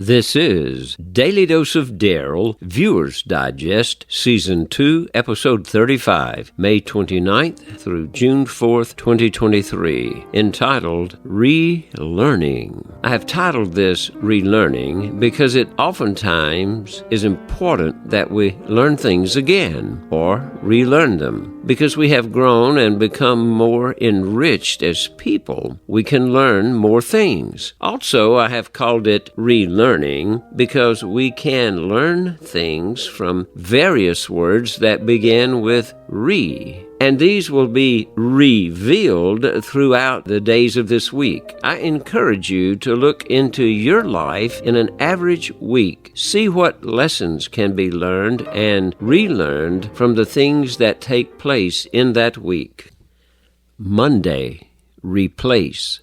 This is Daily Dose of Darryl, Viewer's Digest, Season 2, Episode 35, May 29th through June 4th, 2023, entitled Relearning. I have titled this Relearning because it oftentimes is important that we learn things again or relearn them. Because we have grown and become more enriched as people, we can learn more things. Also, I have called it Relearning because we can learn things from various words that begin with re. And these will be revealed throughout the days of this week. I encourage you to look into your life in an average week. See what lessons can be learned and relearned from the things that take place in that week. Monday, replace.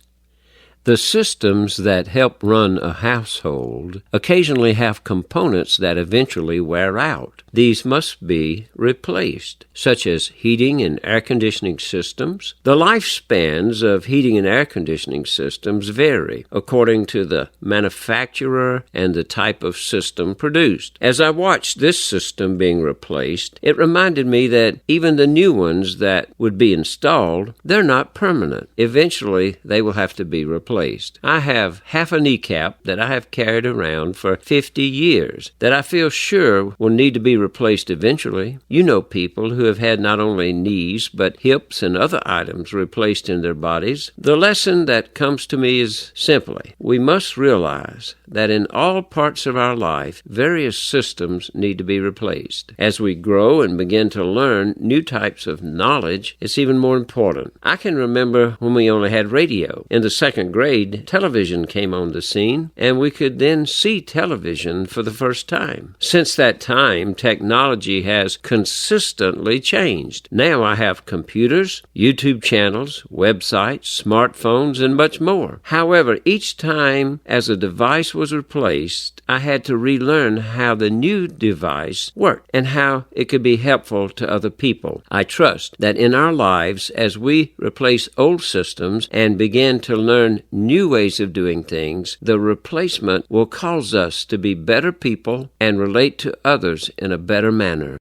The systems that help run a household occasionally have components that eventually wear out. These must be replaced, such as heating and air conditioning systems. The lifespans of heating and air conditioning systems vary according to the manufacturer and the type of system produced. As I watched this system being replaced, it reminded me that even the new ones that would be installed, they're not permanent. Eventually, they will have to be replaced. I have half a kneecap that I have carried around for 50 years that I feel sure will need to be replaced eventually. You know people who have had not only knees but hips and other items replaced in their bodies. The lesson that comes to me is simply, we must realize that in all parts of our life, various systems need to be replaced. As we grow and begin to learn new types of knowledge, it's even more important. I can remember when we only had radio. In the second grade, television came on the scene, and we could then see television for the first time. Since that time, technology has consistently changed. Now I have computers, YouTube channels, websites, smartphones, and much more. However, each time as a device was replaced, I had to relearn how the new device worked and how it could be helpful to other people. I trust that in our lives, as we replace old systems and begin to learn new ways of doing things, the replacement will cause us to be better people and relate to others in a better manner.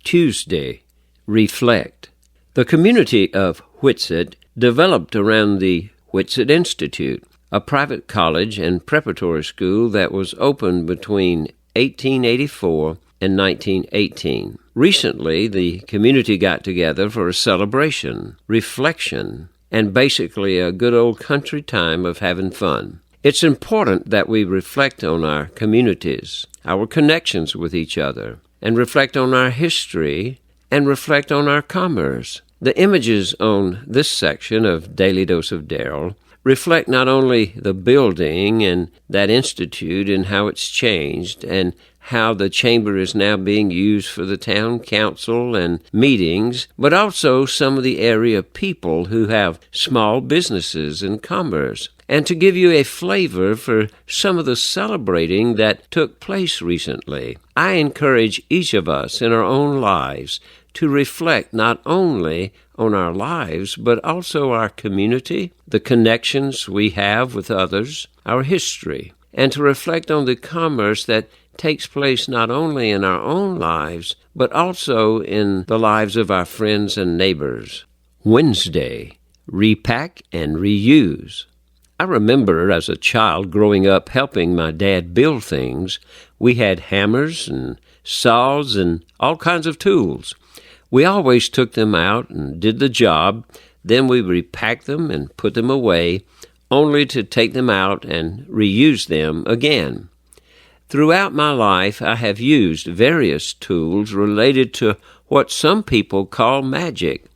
Tuesday, reflect. The community of Whitsett developed around the Whitsett Institute, a private college and preparatory school that was opened between 1884 and 1918. Recently, the community got together for a celebration, reflection, and basically a good old country time of having fun. It's important that we reflect on our communities, our connections with each other, and reflect on our history, and reflect on our commerce. The images on this section of Daily Dose of Darryl reflect not only the building and that institute and how it's changed and how the chamber is now being used for the town council and meetings, but also some of the area people who have small businesses and commerce. And to give you a flavor for some of the celebrating that took place recently, I encourage each of us in our own lives to reflect not only on our lives, but also our community, the connections we have with others, our history, and to reflect on the commerce that takes place not only in our own lives, but also in the lives of our friends and neighbors. Wednesday, repack and reuse. I remember as a child growing up helping my dad build things. We had hammers and saws and all kinds of tools. We always took them out and did the job. Then we repacked them and put them away, only to take them out and reuse them again. Throughout my life, I have used various tools related to what some people call magic.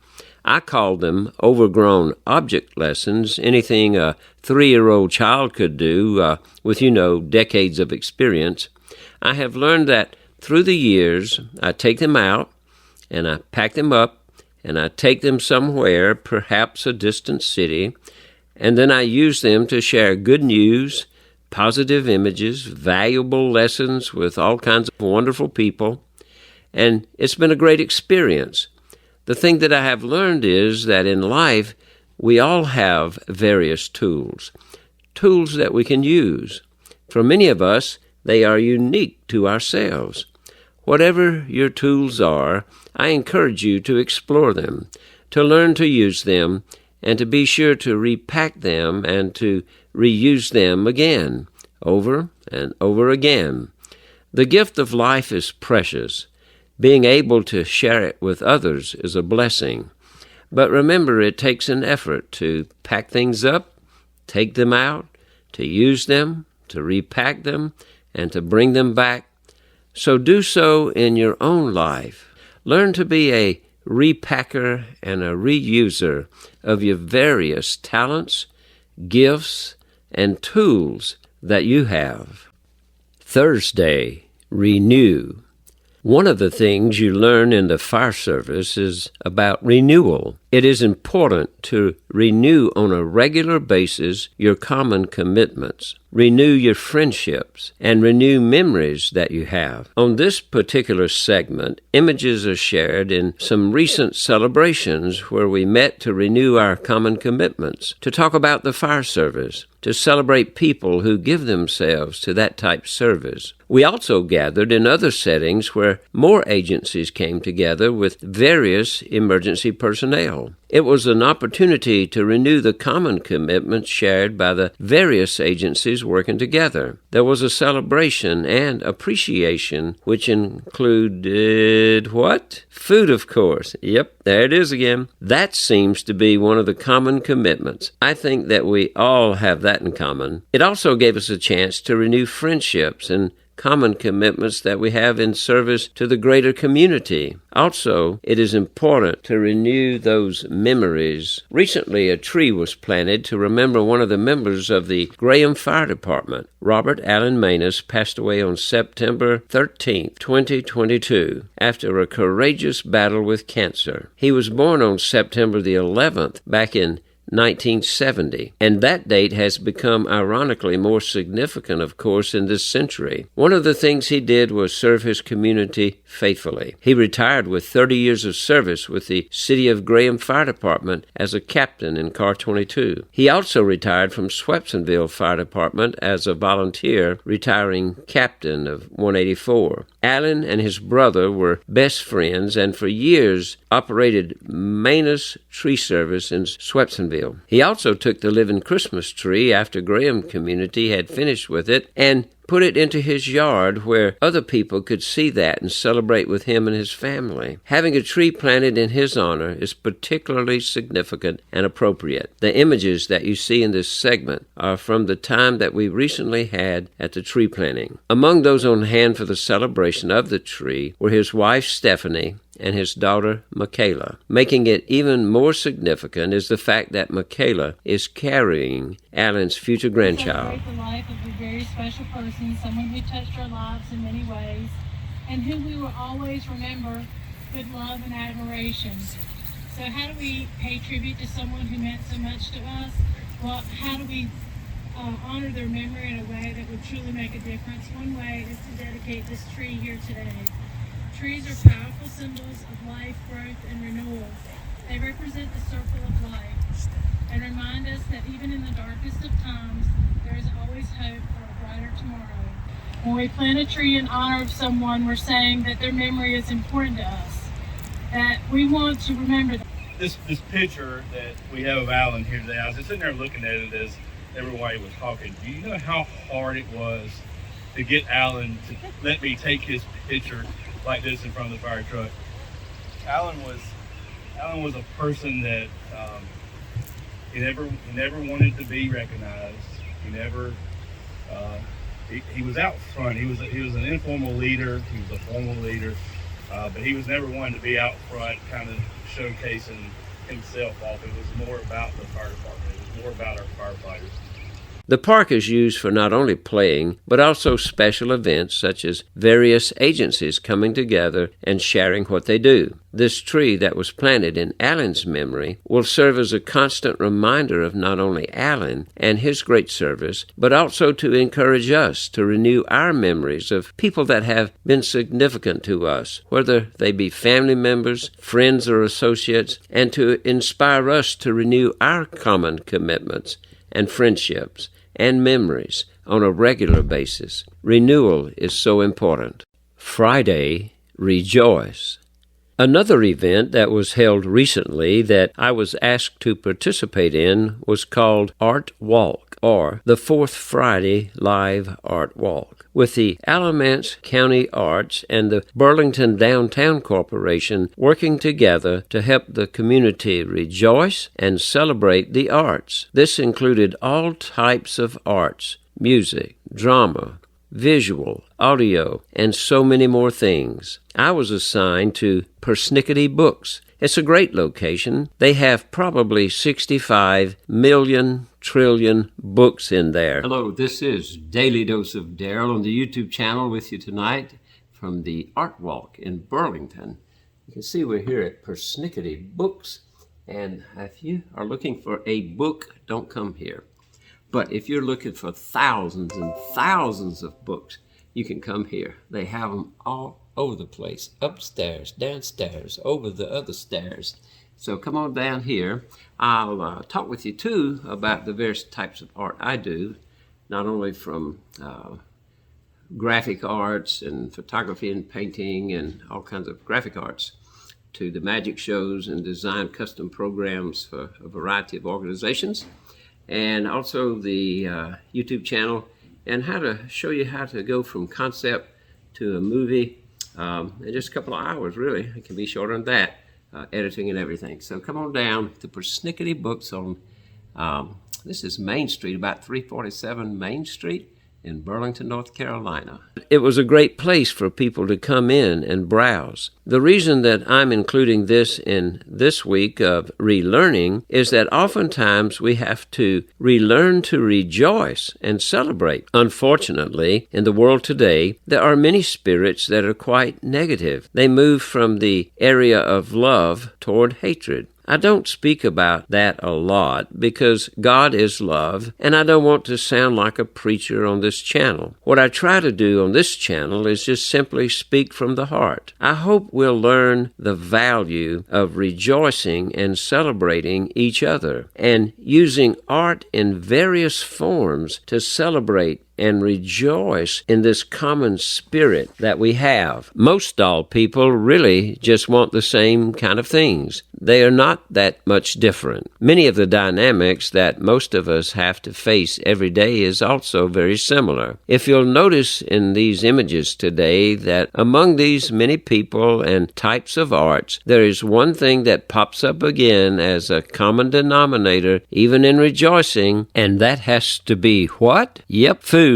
I call them overgrown object lessons, anything a 3-year-old child could do with, decades of experience. I have learned that through the years, I take them out and I pack them up and I take them somewhere, perhaps a distant city, and then I use them to share good news, positive images, valuable lessons with all kinds of wonderful people, and it's been a great experience. The thing that I have learned is that in life, we all have various tools that we can use, For many of us, they are unique to ourselves. Whatever your tools are, I encourage you to explore them, to learn to use them, and to be sure to repack them and to reuse them again, over and over again. The gift of life is precious. Being able to share it with others is a blessing. But remember, it takes an effort to pack things up, take them out, to use them, to repack them, and to bring them back. So do so in your own life. Learn to be a repacker and a reuser of your various talents, gifts, and tools that you have. Thursday, renew. One of the things you learn in the fire service is about renewal. It is important to renew on a regular basis your common commitments, renew your friendships, and renew memories that you have. On this particular segment, images are shared in some recent celebrations where we met to renew our common commitments, to talk about the fire service, to celebrate people who give themselves to that type service. We also gathered in other settings where more agencies came together with various emergency personnel. It was an opportunity to renew the common commitments shared by the various agencies working together. There was a celebration and appreciation, which included what? Food, of course. Yep, there it is again. That seems to be one of the common commitments. I think that we all have that in common. It also gave us a chance to renew friendships and common commitments that we have in service to the greater community. Also, it is important to renew those memories. Recently, a tree was planted to remember one of the members of the Graham Fire Department. Robert Allen Manus passed away on September 13, 2022, after a courageous battle with cancer. He was born on September the 11th, back in 1970, and that date has become ironically more significant, of course, in this century. One of the things he did was serve his community faithfully. He retired with 30 years of service with the City of Graham Fire Department as a captain in Car 22. He also retired from Swepsonville Fire Department as a volunteer, retiring captain of 184. Allen and his brother were best friends and for years operated Manus Tree Service in Swepsonville. He also took the living Christmas tree after Graham community had finished with it and put it into his yard where other people could see that and celebrate with him and his family. Having a tree planted in his honor is particularly significant and appropriate. The images that you see in this segment are from the time that we recently had at the tree planting. Among those on hand for the celebration of the tree were his wife Stephanie and his daughter Michaela. Making it even more significant is the fact that Michaela is carrying Allen's future grandchild. The life of a very special person, someone who touched our lives in many ways, and who we will always remember with love and admiration. So how do we pay tribute to someone who meant so much to us? Well, how do we honor their memory in a way that would truly make a difference? One way is to dedicate this tree here today. Trees are powerful symbols of life, growth, and renewal. They represent the circle of life and remind us that even in the darkest of times, there is always hope for a brighter tomorrow. When we plant a tree in honor of someone, we're saying that their memory is important to us, that we want to remember them. This picture that we have of Alan here today, I was just sitting there looking at it as everybody was talking. Do you know how hard it was to get Alan to let me take his picture like this in front of the fire truck? Alan was a person that he never wanted to be recognized. He never he was out front. He was an informal leader. He was a formal leader, but he was never one to be out front, kind of showcasing himself off. It was more about the fire department. It was more about our firefighters. The park is used for not only playing, but also special events such as various agencies coming together and sharing what they do. This tree that was planted in Alan's memory will serve as a constant reminder of not only Alan and his great service, but also to encourage us to renew our memories of people that have been significant to us, whether they be family members, friends, or associates, and to inspire us to renew our common commitments and friendships and memories on a regular basis. Renewal is so important. Friday, rejoice. Another event that was held recently that I was asked to participate in was called Art Walk, or the Fourth Friday Live Art Walk, with the Alamance County Arts and the Burlington Downtown Corporation working together to help the community rejoice and celebrate the arts. This included all types of arts, music, drama, visual, audio, and so many more things. I was assigned to Persnickety Books. It's a great location. They have probably 65 million trillion books in there. Hello, this is Daily Dose of Darryl on the YouTube channel with you tonight from the Art Walk in Burlington. You can see we're here at Persnickety Books, and if you are looking for a book, don't come here. But if you're looking for thousands and thousands of books, you can come here. They have them all over the place, upstairs, downstairs, over the other stairs. So come on down here. I'll talk with you too about the various types of art I do, not only from graphic arts and photography and painting and all kinds of graphic arts, to the magic shows and design custom programs for a variety of organizations, and also the YouTube channel, and how to show you how to go from concept to a movie in just a couple of hours, really. It can be shorter than that, editing and everything. So come on down to Persnickety Books on, this is Main Street, about 347 Main Street in Burlington, North Carolina. It was a great place for people to come in and browse. The reason that I'm including this in this week of Relearning is that oftentimes we have to relearn to rejoice and celebrate. Unfortunately, in the world today, there are many spirits that are quite negative. They move from the area of love toward hatred. I don't speak about that a lot because God is love, and I don't want to sound like a preacher on this channel. What I try to do on this channel is just simply speak from the heart. I hope we'll learn the value of rejoicing and celebrating each other and using art in various forms to celebrate and rejoice in this common spirit that we have. Most all people really just want the same kind of things. They are not that much different. Many of the dynamics that most of us have to face every day is also very similar. If you'll notice in these images today that among these many people and types of arts, there is one thing that pops up again as a common denominator, even in rejoicing, and that has to be what? Yep, food.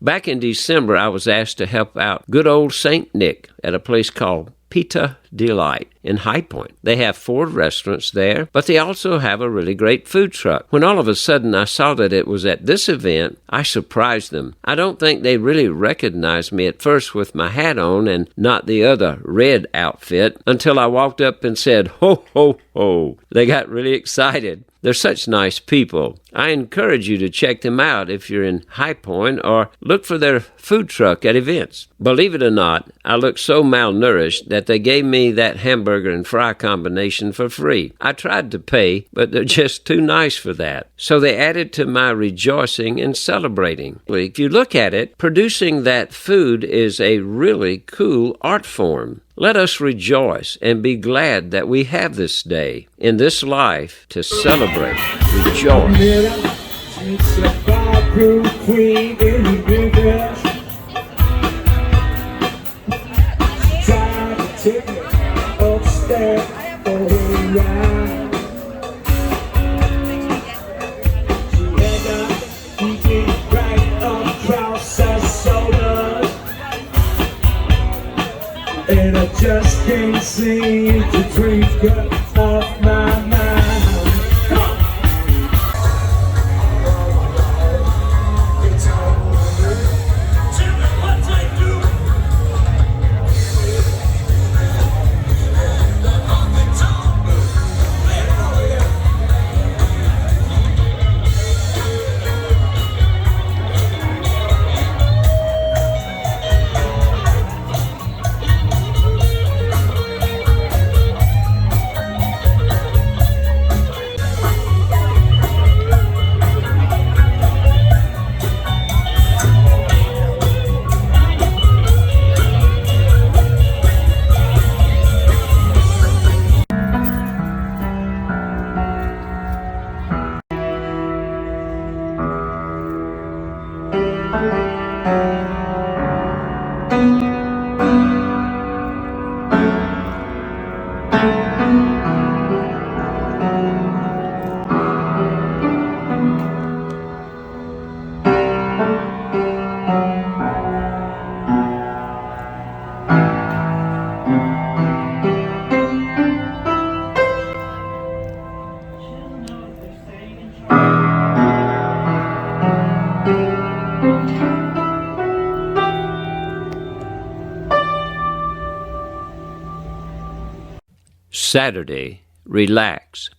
Back in December, I was asked to help out good old St. Nick at a place called Pita Delight in High Point. They have 4 restaurants there, but they also have a really great food truck. When all of a sudden I saw that it was at this event, I surprised them. I don't think they really recognized me at first with my hat on and not the other red outfit until I walked up and said, "Ho, ho, ho." They got really excited. They're such nice people. I encourage you to check them out if you're in High Point, or look for their food truck at events. Believe it or not, I looked so malnourished that they gave me that hamburger and fry combination for free. I tried to pay, but they're just too nice for that. So they added to my rejoicing and celebrating. If you look at it, producing that food is a really cool art form. Let us rejoice and be glad that we have this day in this life to celebrate. Rejoice. It's a fireproof queen in the river. Time to take it upstairs for a ride. She had a keeping right across her shoulders, and I just can't seem to drink her off my mind. Saturday, relax.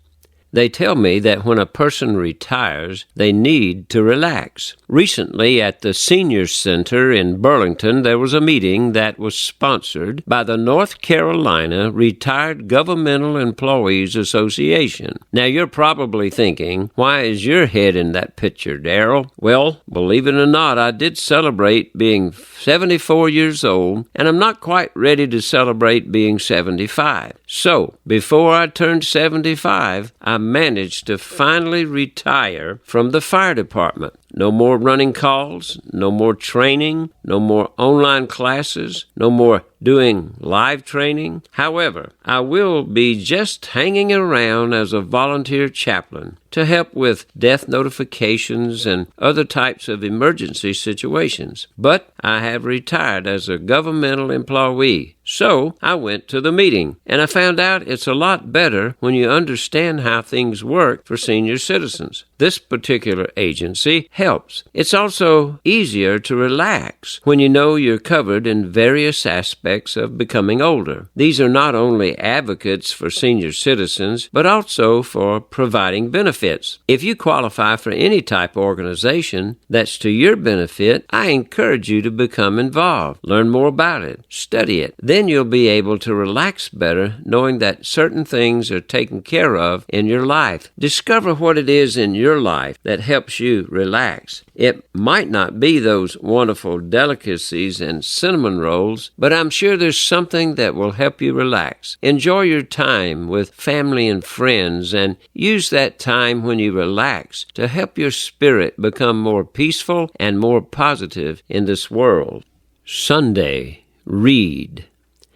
They tell me that when a person retires, they need to relax. Recently, at the Senior Center in Burlington, there was a meeting that was sponsored by the North Carolina Retired Governmental Employees Association. Now, you're probably thinking, why is your head in that picture, Darryl? Well, believe it or not, I did celebrate being 74 years old, and I'm not quite ready to celebrate being 75. So, before I turned 75, I managed to finally retire from the fire department. No more running calls, no more training, no more online classes, no more doing live training. However, I will be just hanging around as a volunteer chaplain to help with death notifications and other types of emergency situations. But I have retired as a governmental employee. So I went to the meeting, and I found out it's a lot better when you understand how things work for senior citizens. This particular agency helps. It's also easier to relax when you know you're covered in various aspects of becoming older. These are not only advocates for senior citizens, but also for providing benefits. If you qualify for any type of organization that's to your benefit, I encourage you to become involved. Learn more about it. Study it. Then you'll be able to relax better knowing that certain things are taken care of in your life. Discover what it is in your life that helps you relax. It might not be those wonderful delicacies and cinnamon rolls, but I'm sure there's something that will help you relax. Enjoy your time with family and friends, and use that time when you relax to help your spirit become more peaceful and more positive in this world. Sunday, read.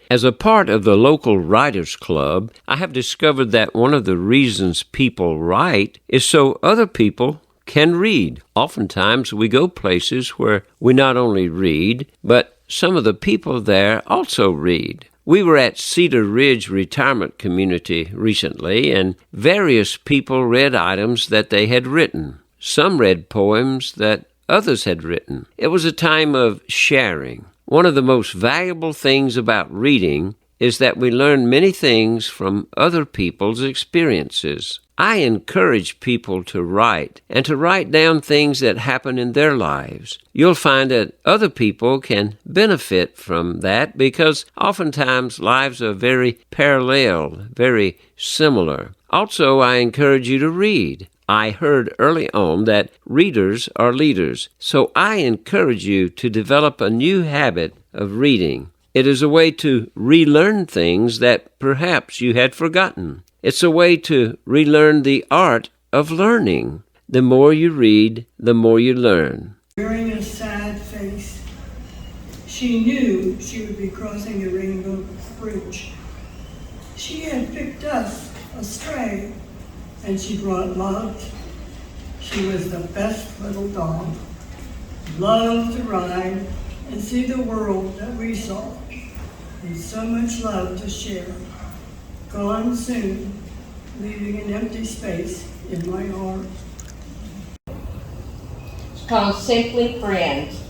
As a part of the local writers club, I have discovered that one of the reasons people write is so other people can read. Oftentimes we go places where we not only read, but some of the people there also read. We were at Cedar Ridge Retirement Community recently, and various people read items that they had written. Some read poems that others had written. It was a time of sharing. One of the most valuable things about reading is that we learn many things from other people's experiences. I encourage people to write and to write down things that happen in their lives. You'll find that other people can benefit from that because oftentimes lives are very parallel, very similar. Also, I encourage you to read. I heard early on that readers are leaders, so I encourage you to develop a new habit of reading. It is a way to relearn things that perhaps you had forgotten. It's a way to relearn the art of learning. The more you read, the more you learn. Wearing a sad face, she knew she would be crossing the Rainbow Bridge. She had picked us astray, and she brought love. She was the best little dog. Loved to ride and see the world that we saw, and so much love to share. Gone soon, leaving an empty space in my heart. It's called Simply Friends.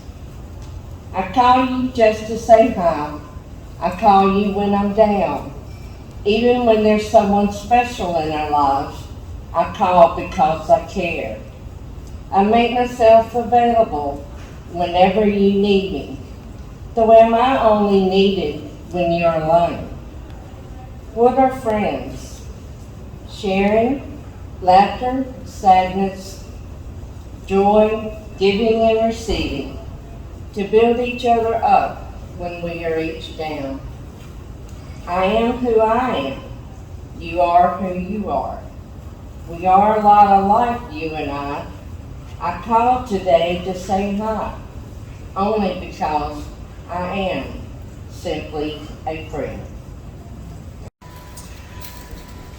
I call you just to say hi. I call you when I'm down. Even when there's someone special in our lives, I call because I care. I make myself available whenever you need me, though am I only needed when you're alone. What are friends? Sharing, laughter, sadness, joy, giving and receiving, to build each other up when we are each down. I am who I am. You are who you are. We are a lot alike, you and I. I called today to say hi. only because I am simply a friend.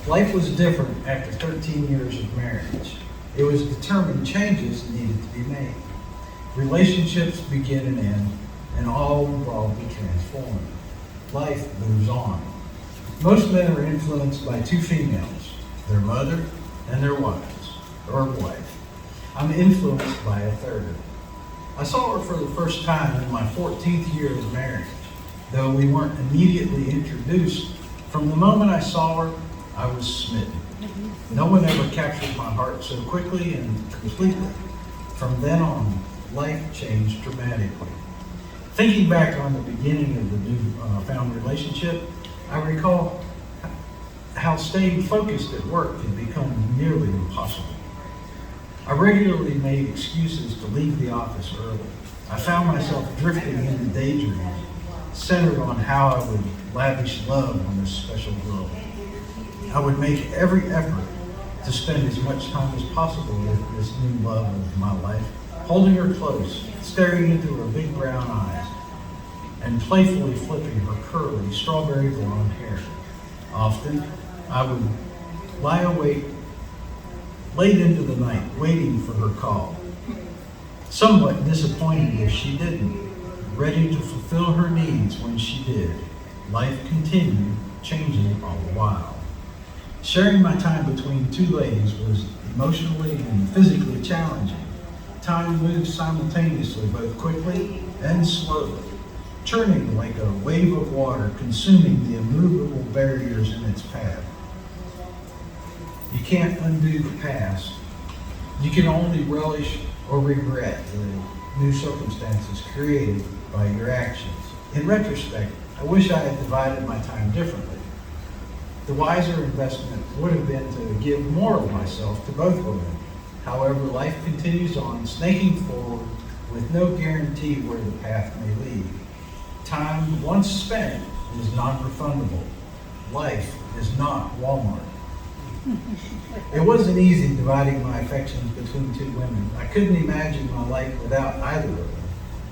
Life was different after 13 years of marriage. It was determined changes needed to be made. Relationships begin and end, and all involved be transformed. Life moves on. Most men are influenced by two females, their mother and their wives, or wife. I'm influenced by a third. I saw her for the first time in my 14th year of marriage. Though we weren't immediately introduced, from the moment I saw her, I was smitten. No one ever captured my heart so quickly and completely. From then on, life changed dramatically. Thinking back on the beginning of the new found relationship, I recall how staying focused at work had become nearly impossible. I regularly made excuses to leave the office early. I found myself drifting into daydreams, centered on how I would lavish love on this special girl. I would make every effort to spend as much time as possible with this new love of my life, holding her close, staring into her big brown eyes, and playfully flipping her curly, strawberry blonde hair. Often, I would lie awake late into the night, waiting for her call. Somewhat disappointed if she didn't, ready to fulfill her needs when she did. Life continued, changing all the while. Sharing my time between two ladies was emotionally and physically challenging. Time moved simultaneously, both quickly and slowly, churning like a wave of water, consuming the immovable barriers in its path. You can't undo the past. You can only relish or regret the new circumstances created by your actions. In retrospect, I wish I had divided my time differently. The wiser investment would have been to give more of myself to both women. However, life continues on, snaking forward with no guarantee where the path may lead. Time once spent is non-refundable. Life is not Walmart. It wasn't easy dividing my affections between two women. I couldn't imagine my life without either of them.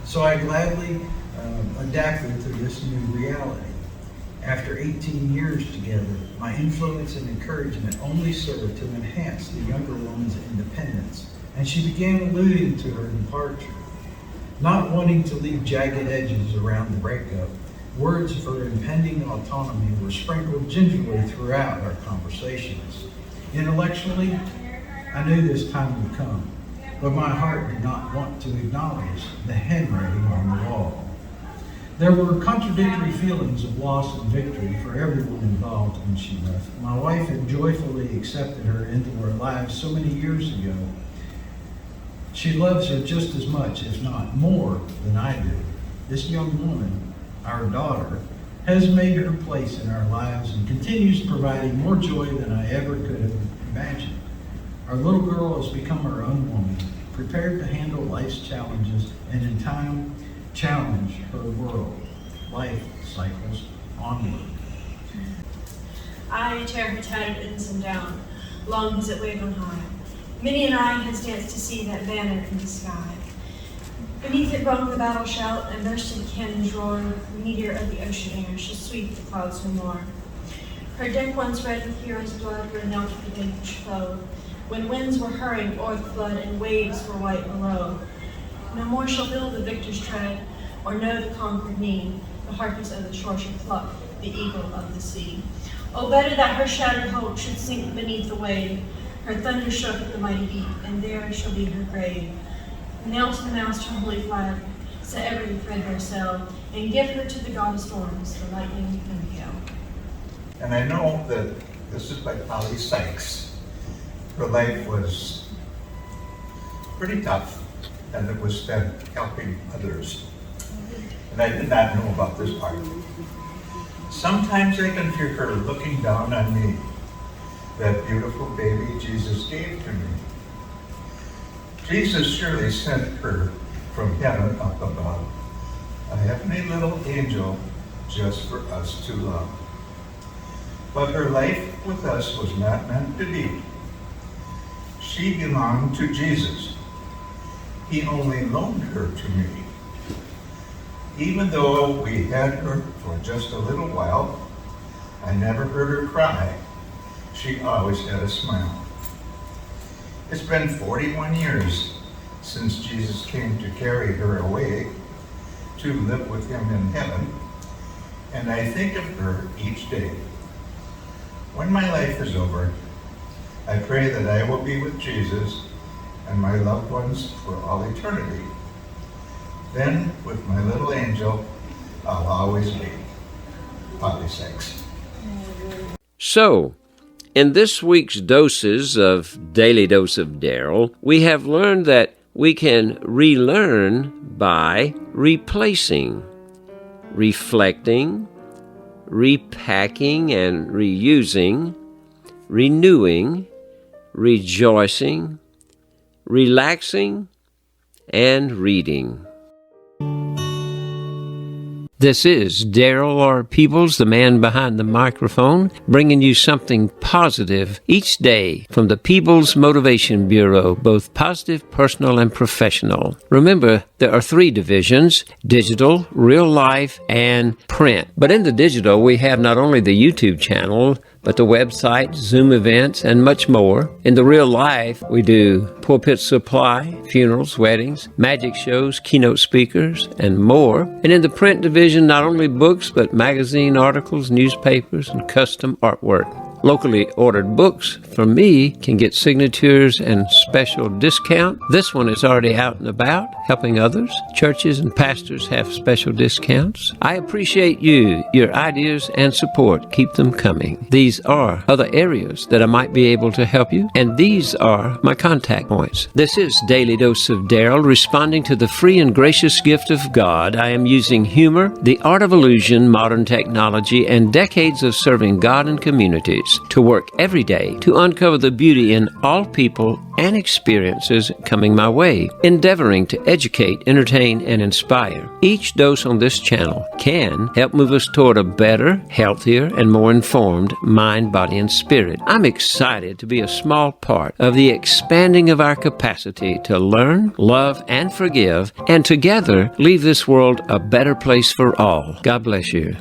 So I gladly adapted to this new reality. After 18 years together, my influence and encouragement only served to enhance the younger woman's independence, and she began alluding to her departure. Not wanting to leave jagged edges around the breakup, words of her impending autonomy were sprinkled gingerly throughout our conversations. Intellectually, I knew this time would come, but my heart did not want to acknowledge the handwriting on the wall. There were contradictory feelings of loss and victory for everyone involved when she left. My wife had joyfully accepted her into our lives so many years ago. She loves her just as much, if not more, than I do. This young woman, our daughter, has made her place in our lives and continues providing more joy than I ever could have imagined. Our little girl has become her own woman, prepared to handle life's challenges and in time challenge her world. Life cycles onward. I tear her tattered ensign down, long as it wave on high. Many an eye has danced to see that banner in the sky. Beneath it rung the battle shout, and bursting cannons roar. The meteor of the ocean air shall sweep the clouds no more. Her deck once red with heroes' blood, where knelt the vanquished foe, when winds were hurrying o'er the flood and waves were white below. No more shall feel the victor's tread, or know the conquered knee. The harpies of the shore should pluck the eagle of the sea. Oh, better that her shattered hope should sink beneath the wave. Her thunder shook at the mighty deep, and there shall be her grave. Nail to the mast her holy flag, set every threadbare sail, and give her to the god of storms, the lightning and the gale. And I know that this is by Polly Sykes. Her life was pretty tough, and it was spent helping others. And I did not know about this part. Sometimes I can hear her looking down on me, that beautiful baby Jesus gave to me. Jesus surely sent her from heaven up above, a heavenly little angel just for us to love. But her life with us was not meant to be. She belonged to Jesus. He only loaned her to me Even though we had her for just a little while, I never heard her cry. She always had a smile. It's been 41 years since Jesus came to carry her away to live with him in heaven, and I think of her each day. When my life is over, I pray that I will be with Jesus and my loved ones for all eternity. Then, with my little angel, I'll always be. Polly Sykes. So, in this week's doses of Daily Dose of Darryl, we have learned that we can relearn by replacing, reflecting, repacking and reusing, renewing, rejoicing, relaxing, and reading. This is Darryl R. Peebles, the man behind the microphone, bringing you something positive each day from the Peebles Motivation Bureau, both positive, personal, and professional. Remember, there are 3 divisions: digital, real life, and print. But in the digital, we have not only the YouTube channel, but the website, Zoom events, and much more. In the real life, we do pulpit supply, funerals, weddings, magic shows, keynote speakers, and more. And in the print division, not only books, but magazine articles, newspapers, and custom artwork. Locally ordered books from me can get signatures and special discount. This one is already out and about, helping others. Churches and pastors have special discounts. I appreciate you, your ideas and support. Keep them coming. These are other areas that I might be able to help you, and these are my contact points. This is Daily Dose of Darryl, responding to the free and gracious gift of God. I am using humor, the art of illusion, modern technology, and decades of serving God and communities to work every day to uncover the beauty in all people and experiences coming my way, endeavoring to educate, entertain, and inspire. Each dose on this channel can help move us toward a better, healthier, and more informed mind, body, and spirit. I'm excited to be a small part of the expanding of our capacity to learn, love, and forgive, and together leave this world a better place for all. God bless you.